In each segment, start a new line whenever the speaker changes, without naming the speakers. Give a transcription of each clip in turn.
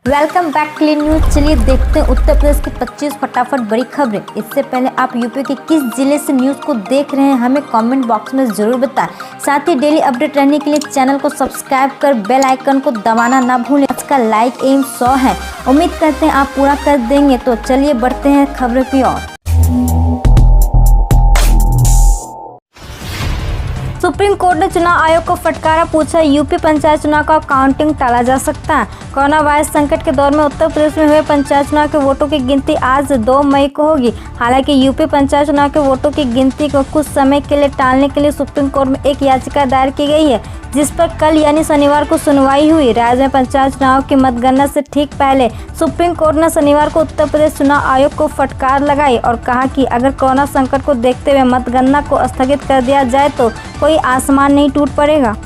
Welcome back clean news. चलिए देखते हैं उत्तर प्रदेश की 25 फटाफट बड़ी खबरें। इससे पहले आप यूपी के किस जिले से न्यूज को देख रहे हैं हमें कमेंट बॉक्स में जरूर बताएं। साथ ही डेली अपडेट रहने के लिए चैनल को सब्सक्राइब कर बेल आइकन को दबाना ना भूलें। आज का लाइक एम 100 है, उम्मीद करते हैं आप पूरा कर देंगे। तो चलिए बढ़ते हैं खबरों की ओर। सुप्रीम कोर्ट ने चुनाव आयोग को फटकारा, पूछा यूपी पंचायत चुनाव का काउंटिंग टाला जा सकता है। कोरोना वायरस संकट के दौर में उत्तर प्रदेश में हुए पंचायत चुनाव के वोटों की गिनती आज 2 मई को होगी। हालांकि यूपी पंचायत चुनाव के वोटों की गिनती को कुछ समय के लिए टालने के लिए सुप्रीम कोर्ट में एक याचिका दायर की गई है, जिस पर कल यानी शनिवार को सुनवाई हुई। राज्य में पंचायत चुनाव की मतगणना से ठीक पहले सुप्रीम कोर्ट ने शनिवार को उत्तर प्रदेश चुनाव आयोग को फटकार लगाई और कहा कि अगर कोरोना संकट को देखते हुए मतगणना को स्थगित कर दिया जाए तो कोई आसमान नहीं टूट पड़ेगा।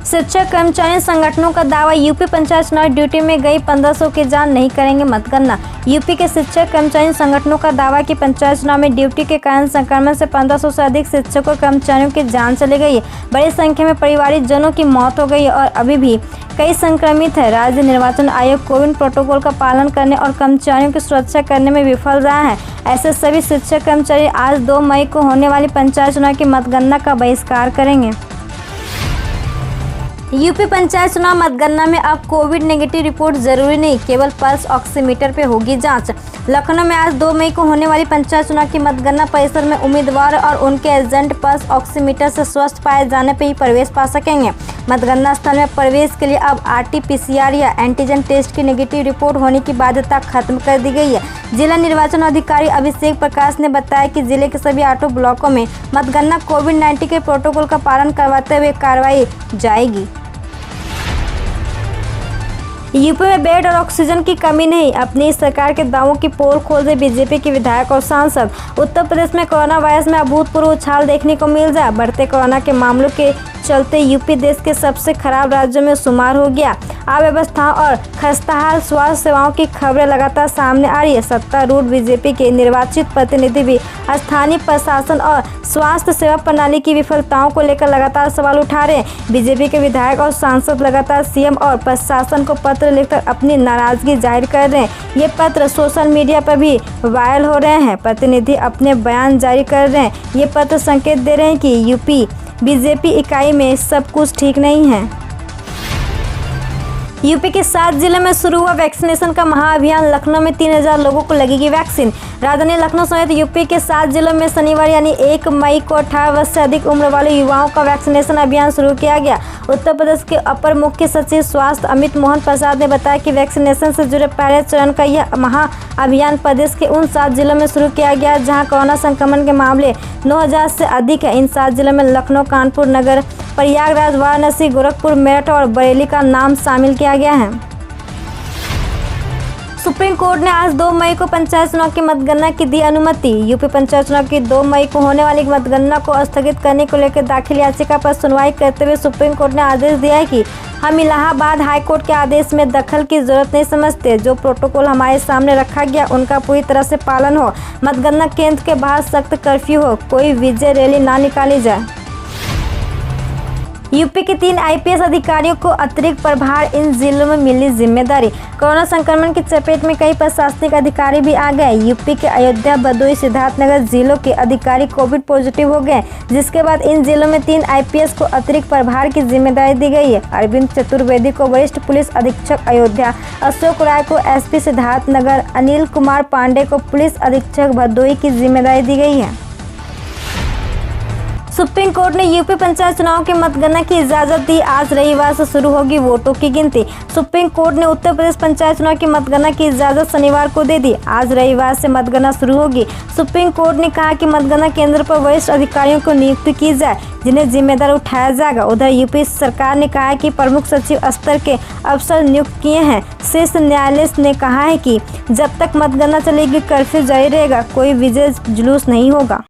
शिक्षक कर्मचारी संगठनों का दावा, यूपी पंचायत चुनाव ड्यूटी में गई 1500 की जान नहीं करेंगे मतगणना। यूपी के शिक्षक कर्मचारी संगठनों का दावा कि पंचायत चुनाव में ड्यूटी के कारण संक्रमण से 1500 से अधिक शिक्षकों और कर्मचारियों की जान चली गई है। बड़ी संख्या में परिवारिक जनों की मौत हो गई है और अभी भी कई संक्रमित है। राज्य निर्वाचन आयोग कोविड प्रोटोकॉल का पालन करने और कर्मचारियों की सुरक्षा करने में विफल रहा है। ऐसे सभी शिक्षक कर्मचारी आज 2 मई को होने वाली पंचायत चुनाव की मतगणना का बहिष्कार करेंगे। यूपी पंचायत चुनाव मतगणना में अब कोविड नेगेटिव रिपोर्ट जरूरी नहीं, केवल पल्स ऑक्सीमीटर पे होगी जांच। लखनऊ में आज 2 मई को होने वाली पंचायत चुनाव की मतगणना परिसर में उम्मीदवार और उनके एजेंट पल्स ऑक्सीमीटर से स्वस्थ पाए जाने पर ही प्रवेश पा सकेंगे। मतगणना स्थल में प्रवेश के लिए अब RT-PCR या एंटीजन टेस्ट की नेगेटिव रिपोर्ट होने की बाध्यता खत्म कर दी गई है। जिला निर्वाचन अधिकारी अभिषेक प्रकाश ने बताया कि जिले के सभी 8 ब्लॉकों में मतगणना कोविड-19 के प्रोटोकॉल का पालन करवाते हुए कार्रवाई जाएगी। यूपी में बेड और ऑक्सीजन की कमी नहीं, अपनी सरकार के दावों की पोल खोल दे बीजेपी के विधायक और सांसद। उत्तर प्रदेश में कोरोना वायरस में अभूतपूर्व उछाल देखने को मिल रहा है। बढ़ते कोरोना के मामलों के चलते यूपी देश के सबसे खराब राज्यों में शुमार हो गया। अव्यवस्था और खस्ताहाल स्वास्थ्य सेवाओं की खबरें लगातार सामने आ रही है। सत्तारूढ़ बीजेपी के निर्वाचित प्रतिनिधि भी स्थानीय प्रशासन और स्वास्थ्य सेवा प्रणाली की विफलताओं को लेकर लगातार सवाल उठा रहे हैं। बीजेपी के विधायक और सांसद लगातार सीएम और प्रशासन को पत्र लिखकर अपनी नाराजगी जाहिर कर रहे हैं। ये पत्र सोशल मीडिया पर भी वायरल हो रहे हैं। प्रतिनिधि अपने बयान जारी कर रहे हैं। ये पत्र संकेत दे रहे हैं कि यूपी बीजेपी इकाई में सब कुछ ठीक नहीं है। यूपी के 7 जिलों में शुरू हुआ वैक्सीनेशन का महाअभियान। लखनऊ में 3000 लोगों को लगेगी वैक्सीन। राजधानी लखनऊ समेत यूपी के 7 जिलों में शनिवार यानी 1 मई को 18 वर्ष से अधिक उम्र वाले युवाओं का वैक्सीनेशन अभियान शुरू किया गया। उत्तर प्रदेश के अपर मुख्य सचिव स्वास्थ्य अमित मोहन प्रसाद ने बताया कि वैक्सीनेशन से जुड़े पहले चरण का यह महाअभियान प्रदेश के उन 7 जिलों में शुरू किया गया है जहाँ कोरोना संक्रमण के मामले 9000 से अधिक है। इन 7 जिलों में लखनऊ, कानपुर नगर, प्रयागराज, वाराणसी, गोरखपुर, मेरठ और बरेली का नाम शामिल किया गया है। सुप्रीम कोर्ट ने आज 2 मई को पंचायत चुनाव की मतगणना की दी अनुमति। यूपी पंचायत चुनाव की 2 मई को होने वाली मतगणना को स्थगित करने को लेकर दाखिल याचिका पर सुनवाई करते हुए सुप्रीम कोर्ट ने आदेश दिया है कि हम इलाहाबाद हाई कोर्ट के आदेश में दखल की जरूरत नहीं समझते। जो प्रोटोकॉल हमारे सामने रखा गया उनका पूरी तरह से पालन हो। मतगणना केंद्र के बाहर सख्त कर्फ्यू हो, कोई विजय रैली ना निकाली जाए। यूपी के 3 IPS अधिकारियों को अतिरिक्त प्रभार, इन जिलों में मिली जिम्मेदारी। कोरोना संक्रमण की चपेट में कई प्रशासनिक अधिकारी भी आ गए। यूपी के अयोध्या, भदोही, सिद्धार्थनगर जिलों के अधिकारी कोविड पॉजिटिव हो गए, जिसके बाद इन जिलों में 3 IPS को अतिरिक्त प्रभार की जिम्मेदारी दी गई है। अरविंद चतुर्वेदी को वरिष्ठ पुलिस अधीक्षक अयोध्या, अशोक राय को SP सिद्धार्थनगर, अनिल कुमार पांडे को पुलिस अधीक्षक भदोही की जिम्मेदारी दी गई है। सुप्रीम कोर्ट ने यूपी पंचायत चुनाव की मतगणना की इजाजत दी। आज रविवार से शुरू होगी वोटों की गिनती। सुप्रीम कोर्ट ने उत्तर प्रदेश पंचायत चुनाव की मतगणना की इजाजत शनिवार को दे दी। आज रविवार से मतगणना शुरू होगी। सुप्रीम कोर्ट ने कहा कि मतगणना केंद्र पर वरिष्ठ अधिकारियों को नियुक्त की जाए, जिन्हें जिम्मेदार उठाया जाएगा। उधर यूपी सरकार ने कहा है कि प्रमुख सचिव स्तर के अफसर नियुक्त किए हैं। शीर्ष न्यायालय ने कहा है कि जब तक मतगणना चलेगी कर्फ्यू जारी रहेगा, कोई विजय जुलूस नहीं होगा।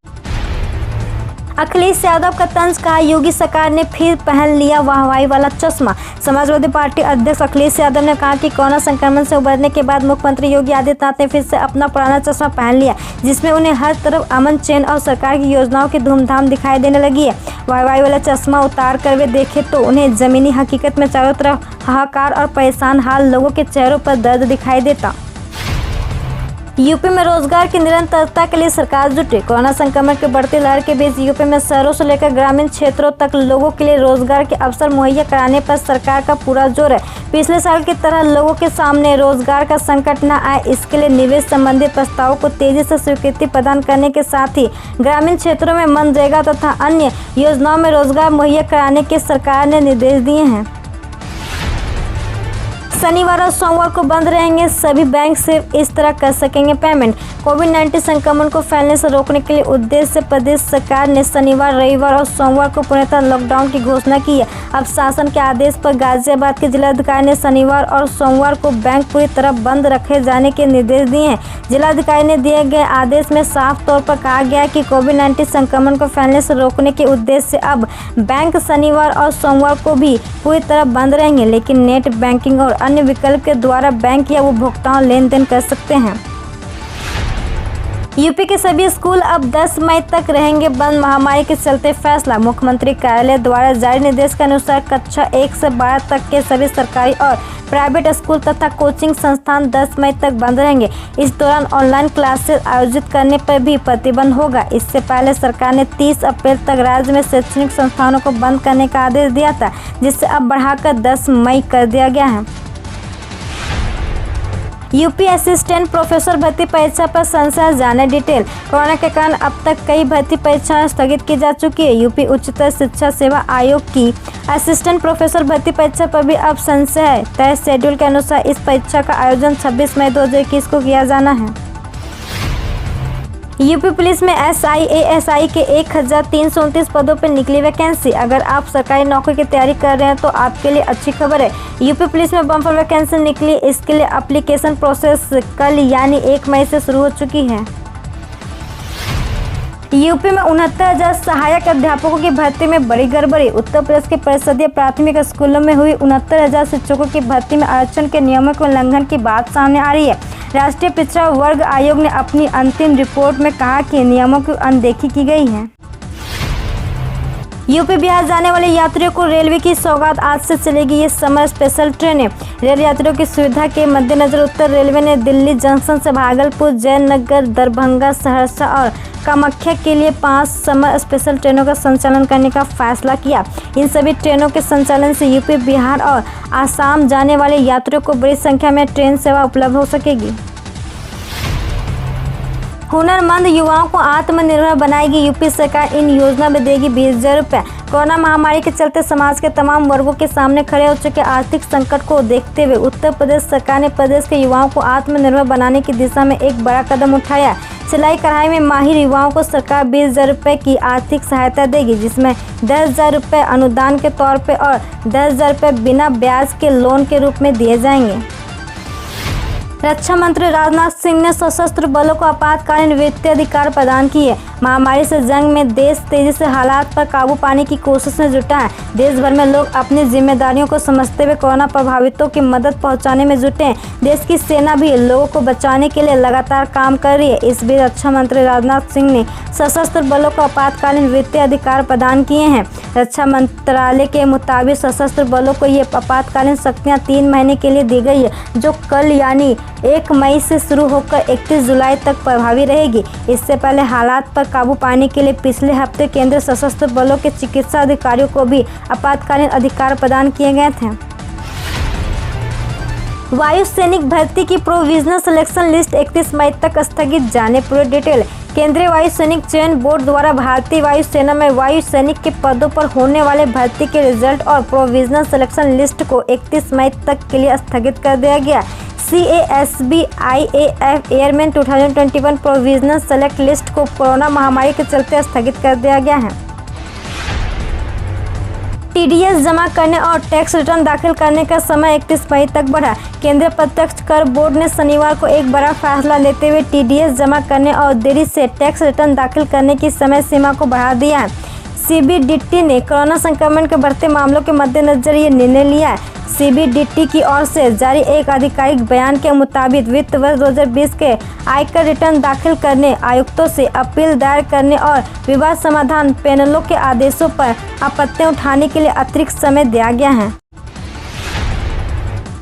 अखिलेश यादव का तंज, कहा योगी सरकार ने फिर पहन लिया वाहवाही वाला चश्मा। समाजवादी पार्टी अध्यक्ष अखिलेश यादव ने कहा कि कोरोना संक्रमण से उबरने के बाद मुख्यमंत्री योगी आदित्यनाथ ने फिर से अपना पुराना चश्मा पहन लिया, जिसमें उन्हें हर तरफ अमन चैन और सरकार की योजनाओं की धूमधाम दिखाई देने लगी है। वाहवाही वाला चश्मा उतार कर वे देखे तो उन्हें जमीनी हकीकत में चारों तरफ हाहाकार और परेशान हाल लोगों के चेहरों पर दर्द दिखाई देता। यूपी में रोजगार की निरंतरता के लिए सरकार जुटी। कोरोना संक्रमण के बढ़ती लहर के बीच यूपी में शहरों से लेकर ग्रामीण क्षेत्रों तक लोगों के लिए रोजगार के अवसर मुहैया कराने पर सरकार का पूरा जोर है। पिछले साल की तरह लोगों के सामने रोजगार का संकट न आए, इसके लिए निवेश संबंधी प्रस्तावों को तेजी से स्वीकृति प्रदान करने के साथ ही ग्रामीण क्षेत्रों में मनरेगा तथा अन्य योजनाओं में रोजगार मुहैया कराने के सरकार ने निर्देश दिए हैं। शनिवार और सोमवार को बंद रहेंगे सभी बैंक, सिर्फ इस तरह कर सकेंगे पेमेंट। कोविड-19 संक्रमण को फैलने से रोकने के लिए उद्देश्य से प्रदेश सरकार ने शनिवार, रविवार और सोमवार को पूर्णतः लॉकडाउन की घोषणा की है। अब शासन के आदेश पर गाजियाबाद के जिलाधिकारी ने शनिवार और सोमवार को बैंक पूरी तरह बंद रखे जाने के निर्देश दिए हैं। जिलाधिकारी ने दिए गए आदेश में साफ तौर पर कहा गया है कि कोविड-19 संक्रमण को फैलने से रोकने के उद्देश्य से अब बैंक शनिवार और सोमवार को भी पूरी तरह बंद रहेंगे, लेकिन नेट बैंकिंग और अन्य विकल्प के द्वारा बैंक या उपभोक्ताओं लेन देन कर सकते हैं। यूपी के सभी स्कूल अब 10 मई तक रहेंगे बंद, महामारी के चलते फैसला। मुख्यमंत्री कार्यालय द्वारा जारी निर्देश के अनुसार कक्षा 1 से 12 तक के सभी सरकारी और प्राइवेट स्कूल तथा कोचिंग संस्थान 10 मई तक बंद रहेंगे। इस दौरान ऑनलाइन क्लासेस आयोजित करने पर भी प्रतिबंध होगा। इससे पहले सरकार ने 30 अप्रैल तक राज्य में शैक्षणिक संस्थानों को बंद करने का आदेश दिया था, जिससे अब बढ़ाकर 10 मई कर दिया गया है। यूपी असिस्टेंट प्रोफेसर भर्ती परीक्षा पर संशय, जाने डिटेल। कोरोना के कारण अब तक कई भर्ती परीक्षाएं स्थगित की जा चुकी है। यूपी उच्चतर शिक्षा सेवा आयोग की असिस्टेंट प्रोफेसर भर्ती परीक्षा पर भी अब संशय है। तय शेड्यूल के अनुसार इस परीक्षा का आयोजन 26 मई 2021 को किया जाना है। यूपी पुलिस में SI/ASI के 1329 पदों पर निकली वैकेंसी। अगर आप सरकारी नौकरी की तैयारी कर रहे हैं तो आपके लिए अच्छी खबर है। यूपी पुलिस में बम्पर वैकेंसी निकली। इसके लिए एप्लीकेशन प्रोसेस कल यानी 1 मई से शुरू हो चुकी है। यूपी में 69,000 सहायक अध्यापकों की भर्ती में बड़ी गड़बड़ी। उत्तर प्रदेश के परिषदीय प्राथमिक स्कूलों में हुई 69,000 शिक्षकों की भर्ती में आरक्षण के नियमों के उल्लंघन की बात सामने आ रही है। राष्ट्रीय पिछड़ा वर्ग आयोग ने अपनी अंतिम रिपोर्ट में कहा कि नियमों की अनदेखी की गई है। यूपी बिहार जाने वाले यात्रियों को रेलवे की सौगात, आज से चलेगी ये समर स्पेशल ट्रेनें। रेल यात्रियों की सुविधा के मद्देनजर उत्तर रेलवे ने दिल्ली जंक्शन से भागलपुर, जयनगर, दरभंगा, सहरसा और कामाख्या के लिए 5 समर स्पेशल ट्रेनों का संचालन करने का फैसला किया। इन सभी ट्रेनों के संचालन से यूपी, बिहार और आसाम जाने वाले यात्रियों को बड़ी संख्या में ट्रेन सेवा उपलब्ध हो सकेगी। हुनरमंद युवाओं को आत्मनिर्भर बनाएगी यूपी सरकार, इन योजना में देगी 20,000 रुपये। कोरोना महामारी के चलते समाज के तमाम वर्गों के सामने खड़े हो चुके आर्थिक संकट को देखते हुए उत्तर प्रदेश सरकार ने प्रदेश के युवाओं को आत्मनिर्भर बनाने की दिशा में एक बड़ा कदम उठाया। सिलाई कढ़ाई में माहिर युवाओं को सरकार 20,000 रुपये की आर्थिक सहायता देगी, जिसमें 10,000 रुपये अनुदान के तौर पर और 10,000 रुपये बिना ब्याज के लोन के रूप में दिए जाएंगे। रक्षा मंत्री राजनाथ सिंह ने सशस्त्र बलों को आपातकालीन वित्तीय अधिकार प्रदान किए। महामारी से जंग में देश तेजी से हालात पर काबू पाने की कोशिश में जुटा है। देश भर में लोग अपनी जिम्मेदारियों को समझते हुए कोरोना प्रभावितों की मदद पहुंचाने में जुटे हैं। देश की सेना भी लोगों को बचाने के लिए लगातार काम कर रही है। इस बीच रक्षा मंत्री राजनाथ सिंह ने सशस्त्र बलों को आपातकालीन वित्तीय अधिकार प्रदान किए हैं। रक्षा मंत्रालय के मुताबिक सशस्त्र बलों को ये आपातकालीन शक्तियाँ 3 महीने के लिए दी गई है, जो कल यानी 1 मई से शुरू होकर 31 जुलाई तक प्रभावी रहेगी। इससे पहले हालात पर काबू पाने के लिए पिछले हफ्ते केंद्रीय सशस्त्र बलों के चिकित्सा अधिकारियों को भी आपातकालीन अधिकार प्रदान किए गए थे। वायु सैनिक भर्ती की प्रोविजनल सिलेक्शन लिस्ट 31 मई तक स्थगित, जाने पूरी डिटेल। केंद्रीय वायु सैनिक चयन बोर्ड द्वारा भारतीय वायुसेना में वायु सैनिक के पदों पर होने वाले भर्ती के रिजल्ट और प्रोविजनल सिलेक्शन लिस्ट को 31 मई तक के लिए स्थगित कर दिया गया। CASB IAF airman 2021 provisional select list को कोरोना महामारी के चलते स्थगित कर दिया गया है। टीडीएस जमा करने और टैक्स रिटर्न दाखिल करने का समय 31 मई तक बढ़ा। केंद्रीय प्रत्यक्ष कर बोर्ड ने शनिवार को एक बड़ा फैसला लेते हुए टीडीएस जमा करने और देरी से टैक्स रिटर्न दाखिल करने की समय सीमा को बढ़ा दिया है। सीबीडीटी ने कोरोना संक्रमण के बढ़ते मामलों के मद्देनजर ये निर्णय लिया है। सीबीडीटी की ओर से जारी एक आधिकारिक बयान के मुताबिक वित्त वर्ष 2020 के आयकर रिटर्न दाखिल करने, आयुक्तों से अपील दायर करने और विवाद समाधान पैनलों के आदेशों पर आपत्तियां उठाने के लिए अतिरिक्त समय दिया गया है।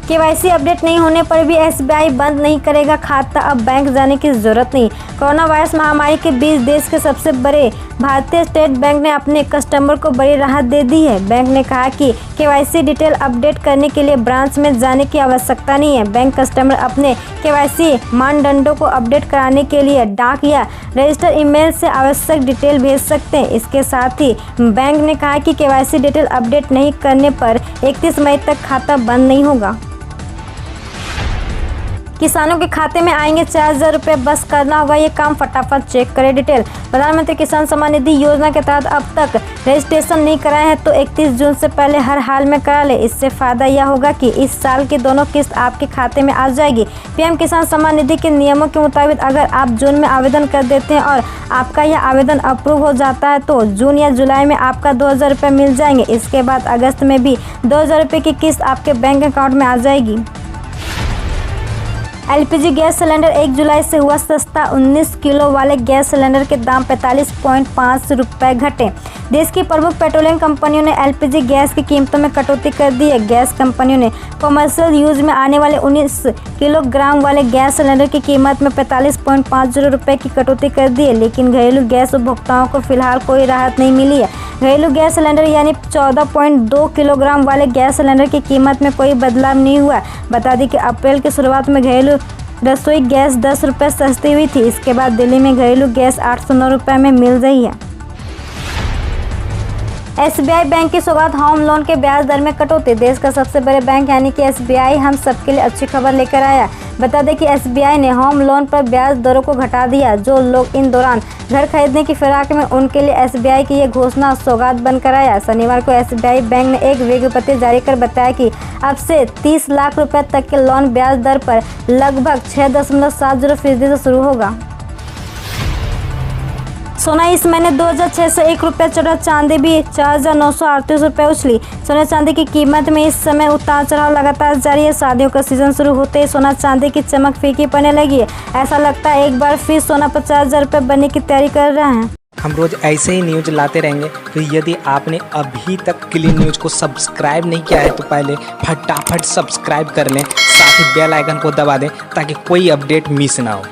केवाईसी अपडेट नहीं होने पर भी एसबीआई बंद नहीं करेगा खाता, अब बैंक जाने की जरूरत नहीं। कोरोना वायरस महामारी के बीच देश के सबसे बड़े भारतीय स्टेट बैंक ने अपने कस्टमर को बड़ी राहत दे दी है। बैंक ने कहा कि केवाईसी डिटेल अपडेट करने के लिए ब्रांच में जाने की आवश्यकता नहीं है। बैंक कस्टमर अपने केवाईसी मानदंडों को अपडेट कराने के लिए डाक या रजिस्टर ईमेल से आवश्यक डिटेल भेज सकते हैं। इसके साथ ही बैंक ने कहा कि केवाईसी डिटेल अपडेट नहीं करने पर 31 मई तक खाता बंद नहीं होगा। किसानों के खाते में आएंगे 4000 रुपये, बस करना होगा ये काम, फटाफट चेक करें डिटेल। प्रधानमंत्री किसान सम्मान निधि योजना के तहत अब तक रजिस्ट्रेशन नहीं कराए हैं तो 31 जून से पहले हर हाल में करा ले। इससे फ़ायदा यह होगा कि इस साल की दोनों किस्त आपके खाते में आ जाएगी। पीएम किसान सम्मान निधि के नियमों के मुताबिक अगर आप जून में आवेदन कर देते हैं और आपका यह आवेदन अप्रूव हो जाता है तो जून या जुलाई में आपका 2000 रुपये मिल जाएंगे। इसके बाद अगस्त में भी 2000 रुपये की किस्त आपके बैंक अकाउंट में आ जाएगी। एलपीजी गैस सिलेंडर 1 जुलाई से हुआ सस्ता। 19 किलो वाले गैस सिलेंडर के दाम 45.5 रुपये घटे। देश की प्रमुख पेट्रोलियम कंपनियों ने एलपीजी गैस की कीमतों में कटौती कर दी है। गैस कंपनियों ने कमर्शियल यूज में आने वाले 19 किलोग्राम वाले गैस सिलेंडर की कीमत में 45.50 रुपये की कटौती कर दी है, लेकिन घरेलू गैस उपभोक्ताओं को फिलहाल कोई राहत नहीं मिली है। घरेलू गैस सिलेंडर यानी 14.2 किलोग्राम वाले गैस सिलेंडर की कीमत में कोई बदलाव नहीं हुआ। बता दें कि अप्रैल की शुरुआत में घरेलू रसोई गैस 10 रुपये सस्ती हुई थी। इसके बाद दिल्ली में घरेलू गैस 809 रुपये में मिल रही है। एसबीआई बैंक की सौगात, होम लोन के ब्याज दर में कटौती। देश का सबसे बड़े बैंक यानी कि एसबीआई हम सबके लिए अच्छी खबर लेकर आया। बता दें कि एसबीआई ने होम लोन पर ब्याज दरों को घटा दिया। जो लोग इन दौरान घर खरीदने की फिराक में, उनके लिए एसबीआई की ये घोषणा सौगात बनकर आया। शनिवार को एसबीआई बैंक ने एक विज्ञप्ति जारी कर बताया कि अब से 30 लाख रुपए तक के लोन ब्याज दर पर लगभग 6.70% से शुरू होगा। सोना इस महीने 2601 रुपये चढ़ा। चांदी भी 4938 रुपये उछली। सोने चांदी की कीमत में इस समय उतार चढ़ाव लगातार जारी है। शादियों का सीजन शुरू होते ही सोना चांदी की चमक फीकी पड़ने लगी है। ऐसा लगता है एक बार फिर सोना 50,000 रुपये बनने की तैयारी कर रहा है।
हम रोज ऐसे ही न्यूज लाते रहेंगे, तो यदि आपने अभी तक क्लीन न्यूज को सब्सक्राइब नहीं किया है तो पहले फटाफट सब्सक्राइब कर लें, साथ ही बेल आइकन को दबा दें ताकि कोई अपडेट मिस ना हो।